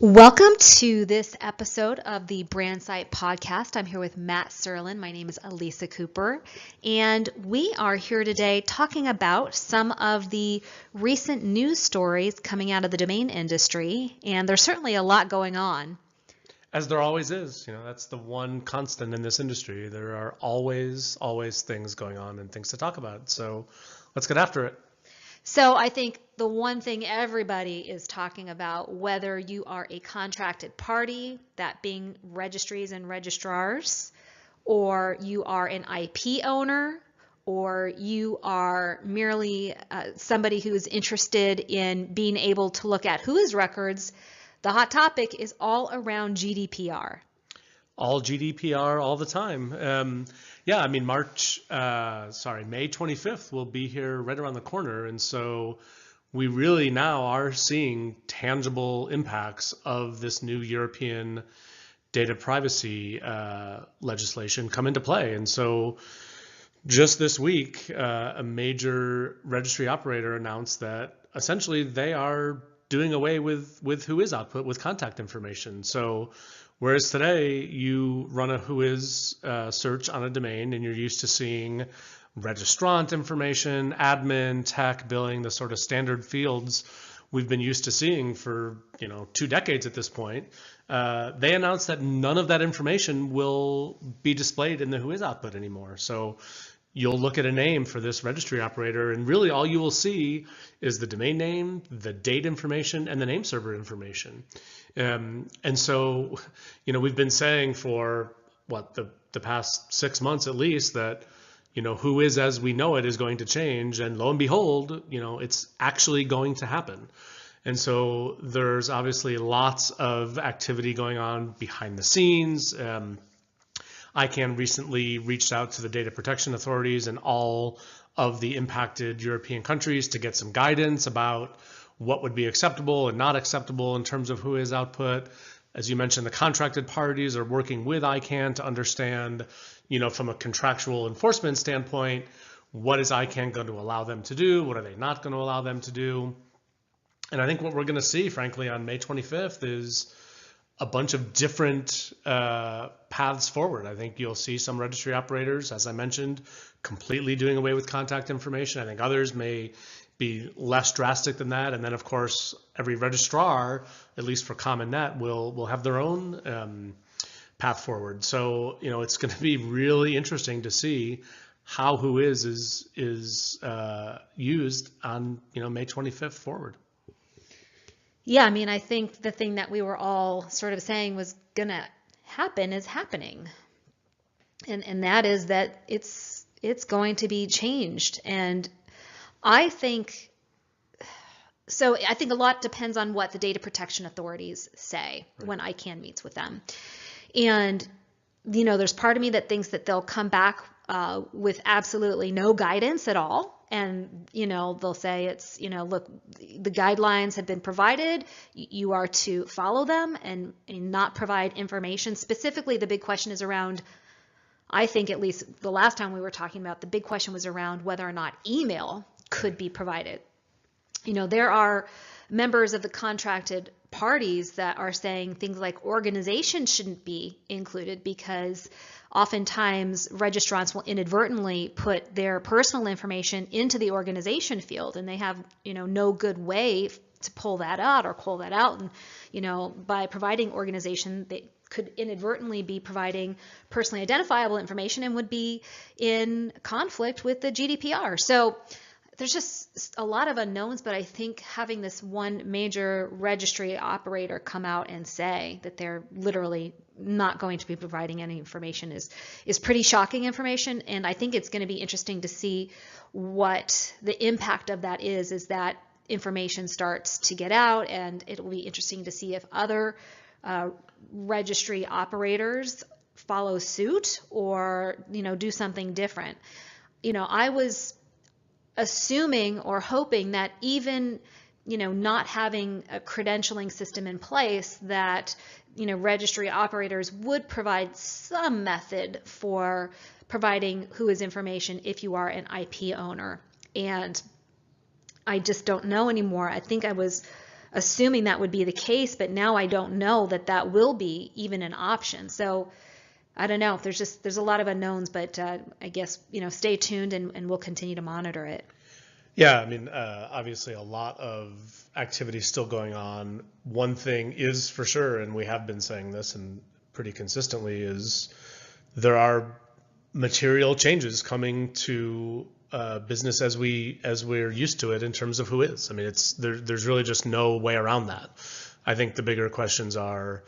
Welcome to this episode of the Brandsight podcast. I'm here with Matt Serlin. My name is Elisa Cooper, and we are here today talking about some of the recent news stories coming out of the domain industry, and there's certainly a lot going on. As there always is, that's the one constant in this industry. There are always things going on and things to talk about. So let's get after it. So I think the one thing everybody is talking about, whether you are a contracted party, that being registries and registrars, or you are an IP owner, or you are merely somebody who is interested in being able to look at whose records, the hot topic is all around GDPR. All GDPR all the time. May 25th will be here right around the corner. And so we really now are seeing tangible impacts of this new European data privacy legislation come into play. And so just this week, a major registry operator announced that essentially they are doing away with whois output with contact information. So whereas today you run a whois search on a domain and you're used to seeing registrant information, admin, tech, billing, the sort of standard fields we've been used to seeing for 2 decades at this point, they announced that none of that information will be displayed in the whois output anymore. So you'll look at a name for this registry operator, and really all you will see is the domain name, the date information, and the name server information. And so, we've been saying for the past 6 months at least that, whois as we know it is going to change, and lo and behold, it's actually going to happen. And so there's obviously lots of activity going on behind the scenes. ICANN recently reached out to the data protection authorities in all of the impacted European countries to get some guidance about what would be acceptable and not acceptable in terms of whois output. As you mentioned, the contracted parties are working with ICANN to understand, from a contractual enforcement standpoint, what is ICANN going to allow them to do? What are they not going to allow them to do? And I think what we're going to see, frankly, on May 25th is a bunch of different paths forward. I think you'll see some registry operators, as I mentioned, completely doing away with contact information. I think others may be less drastic than that. And then, of course, every registrar, at least for CommonNet, will have their own path forward. So, it's going to be really interesting to see how whois is used on, May 25th forward. Yeah, I mean, I think the thing that we were all sort of saying was going to happen is happening. And that is that it's going to be changed. And I think a lot depends on what the data protection authorities say when ICANN meets with them. And, there's part of me that thinks that they'll come back with absolutely no guidance at all. And, they'll say it's, look, the guidelines have been provided. You are to follow them and not provide information. Specifically, the big question is around, I think at least the last time we were talking about, the big question was around whether or not email could be provided. There are members of the contracted parties that are saying things like organization shouldn't be included because oftentimes registrants will inadvertently put their personal information into the organization field, and they have no good way to pull that out or call that out. And by providing organization, they could inadvertently be providing personally identifiable information and would be in conflict with the GDPR. So there's just a lot of unknowns, but I think having this one major registry operator come out and say that they're literally not going to be providing any information is pretty shocking information. And I think it's going to be interesting to see what the impact of that is as that information starts to get out. And it will be interesting to see if other registry operators follow suit or, do something different. I was assuming or hoping that even not having a credentialing system in place, that registry operators would provide some method for providing whois information if you are an IP owner. And I just don't know anymore. I think I was assuming that would be the case, but now I don't know that that will be even an option. So I don't know. There's a lot of unknowns, but I guess, stay tuned and we'll continue to monitor it. Yeah, I mean, obviously a lot of activity still going on. One thing is for sure, and we have been saying this and pretty consistently, is there are material changes coming to business as we're used to it in terms of who is. I mean, there's really just no way around that. I think the bigger questions are,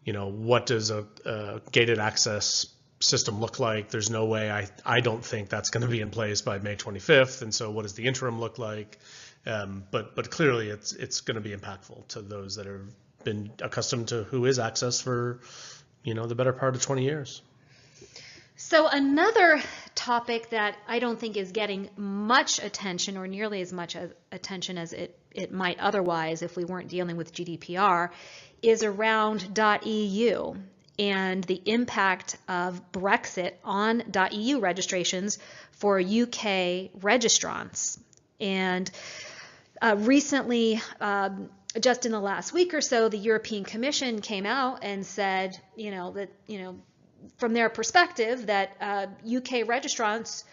what does a gated access system look like? There's no way, I don't think that's going to be in place by May 25th. And so what does the interim look like? But clearly it's going to be impactful to those that have been accustomed to who is access for, the better part of 20 years. So another topic that I don't think is getting much attention, or nearly as much attention as it might otherwise if we weren't dealing with GDPR, is around .eu and the impact of Brexit on .eu registrations for UK registrants. And recently, just in the last week or so, the European Commission came out and said, from their perspective, that UK registrants,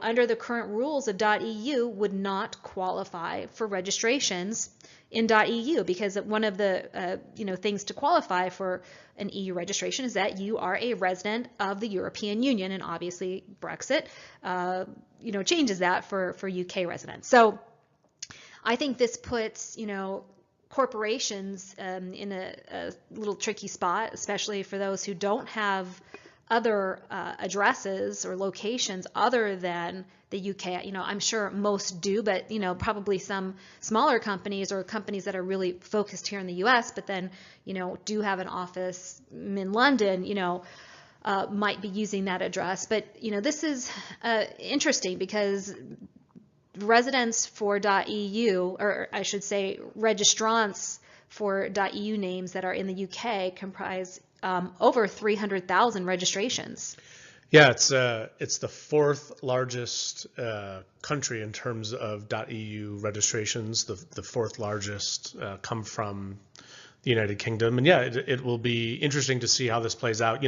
under the current rules of .eu would not qualify for registrations in .eu, because one of the things to qualify for an EU registration is that you are a resident of the European Union, and obviously Brexit changes that for UK residents. So I think this puts corporations in a little tricky spot, especially for those who don't have other addresses or locations other than the UK. I'm sure most do, but probably some smaller companies or companies that are really focused here in the US, but then do have an office in London, might be using that address. But this is interesting, because residents for .eu, or I should say registrants for .eu names that are in the UK, comprise over 300,000 registrations. Yeah, it's the fourth largest country in terms of .eu registrations. The fourth largest come from the United Kingdom, and yeah, it will be interesting to see how this plays out.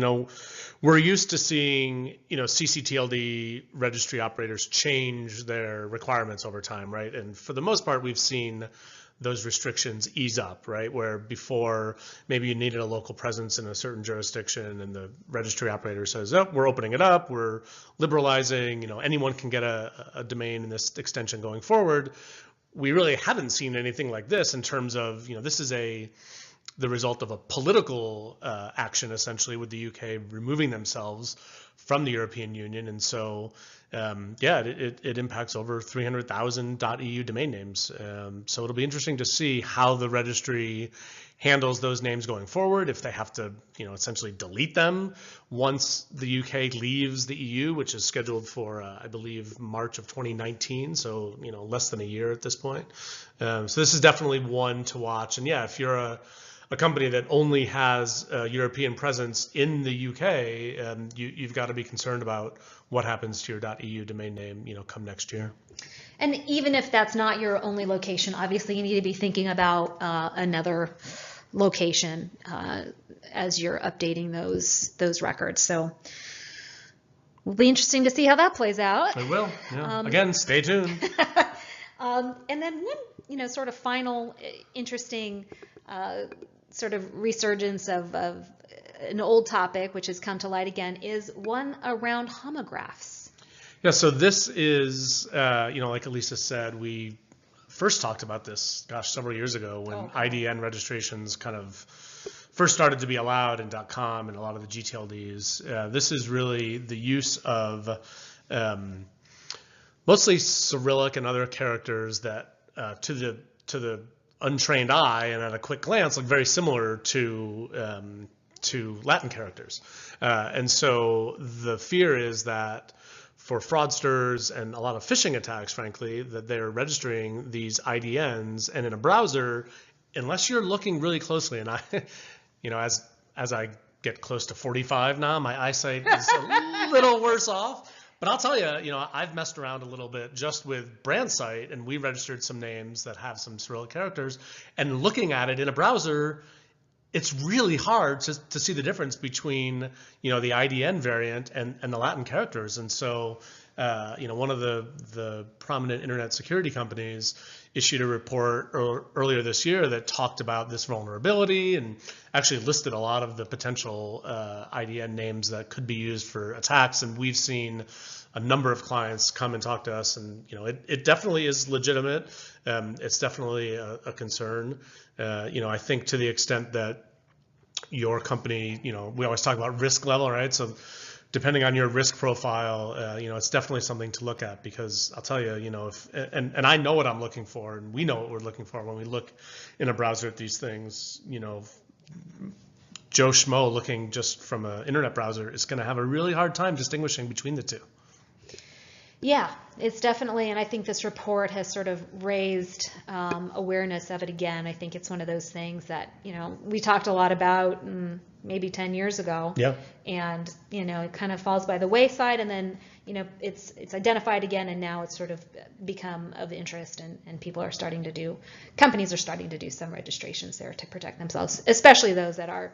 We're used to seeing CCTLD registry operators change their requirements over time, right? And for the most part, we've seen those restrictions ease up, right? Where before maybe you needed a local presence in a certain jurisdiction, and the registry operator says, "Oh, we're opening it up, we're liberalizing. Anyone can get a domain in this extension going forward." We really haven't seen anything like this in terms of this is the result of a political action, essentially, with the UK removing themselves from the European Union. And so, it impacts over 300,000 .eu domain names. So it'll be interesting to see how the registry handles those names going forward, if they have to, essentially delete them once the UK leaves the EU, which is scheduled for, I believe, March of 2019. So, less than a year at this point. So this is definitely one to watch. And yeah, if you're a company that only has a European presence in the UK, you've got to be concerned about what happens to your .eu domain name, come next year. And even if that's not your only location, obviously you need to be thinking about another location as you're updating those records. So it'll be interesting to see how that plays out. It will. Yeah. Again, stay tuned. And then one, sort of final interesting sort of resurgence of an old topic, which has come to light again, is one around homographs. Yeah, so this is, like Elisa said, we first talked about this, several years ago when IDN registrations kind of first started to be allowed in .com and a lot of the GTLDs. This is really the use of mostly Cyrillic and other characters that to the untrained eye and at a quick glance look very similar to Latin characters. And so the fear is that for fraudsters and a lot of phishing attacks, frankly, that they're registering these IDNs, and in a browser, unless you're looking really closely, and I, as I get close to 45 now, my eyesight is a little worse off. But I'll tell you, I've messed around a little bit just with Brandsight, and we registered some names that have some Cyrillic characters. And looking at it in a browser, it's really hard to see the difference between, the IDN variant and the Latin characters. And so, one of the prominent internet security companies issued a report earlier this year that talked about this vulnerability and actually listed a lot of the potential IDN names that could be used for attacks. And we've seen a number of clients come and talk to us, and it definitely is legitimate. It's definitely a concern. I think to the extent that your company, we always talk about risk level, right? So depending on your risk profile, it's definitely something to look at, because I'll tell you, and I know what I'm looking for, and we know what we're looking for when we look in a browser at these things. Joe Schmo looking just from an internet browser is going to have a really hard time distinguishing between the two. Yeah, it's definitely, and I think this report has sort of raised awareness of it again. I think it's one of those things that, we talked a lot about maybe 10 years ago. Yeah. And, it kind of falls by the wayside, and then, it's identified again, and now it's sort of become of interest, and companies are starting to do some registrations there to protect themselves, especially those that are,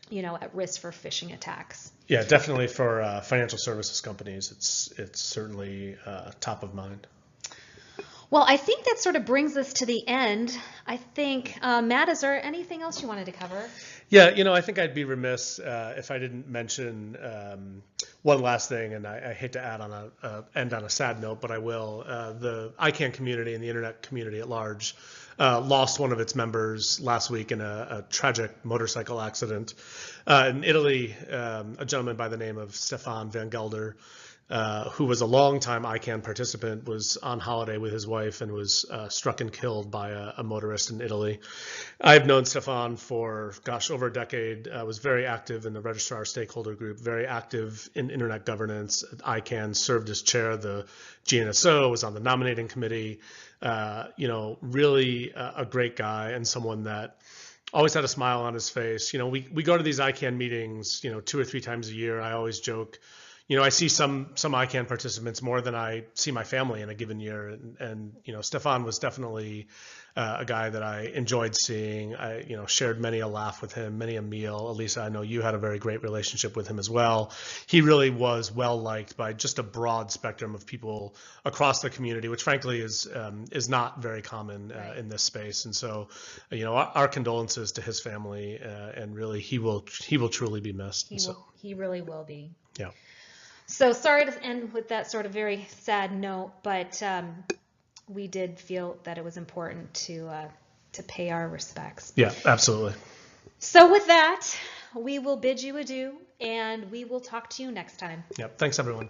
at risk for phishing attacks. Yeah, definitely for financial services companies, it's certainly top of mind. Well, I think that sort of brings us to the end. I think, Matt, is there anything else you wanted to cover? Yeah, I think I'd be remiss if I didn't mention one last thing, and I hate to end on a sad note, but I will. The ICANN community and the internet community at large lost one of its members last week in a tragic motorcycle accident. In Italy, a gentleman by the name of Stefan Van Gelder, who was a longtime ICANN participant, was on holiday with his wife and was struck and killed by a motorist in Italy. I've known Stefan for, over a decade. Was very active in the registrar stakeholder group, very active in internet governance at ICANN, served as chair of the GNSO, was on the nominating committee. Really a great guy, and someone that always had a smile on his face. We go to these ICANN meetings, 2 or 3 times a year. I always joke, I see some ICANN participants more than I see my family in a given year. And Stefan was definitely a guy that I enjoyed seeing. I, shared many a laugh with him, many a meal. Elisa, I know you had a very great relationship with him as well. He really was well liked by just a broad spectrum of people across the community, which frankly is not very common in this space. And so, our condolences to his family, and really he will truly be missed. He really will be. Yeah. So sorry to end with that sort of very sad note, but we did feel that it was important to pay our respects. Yeah, absolutely. So with that, we will bid you adieu, and we will talk to you next time. Yep. Thanks, everyone.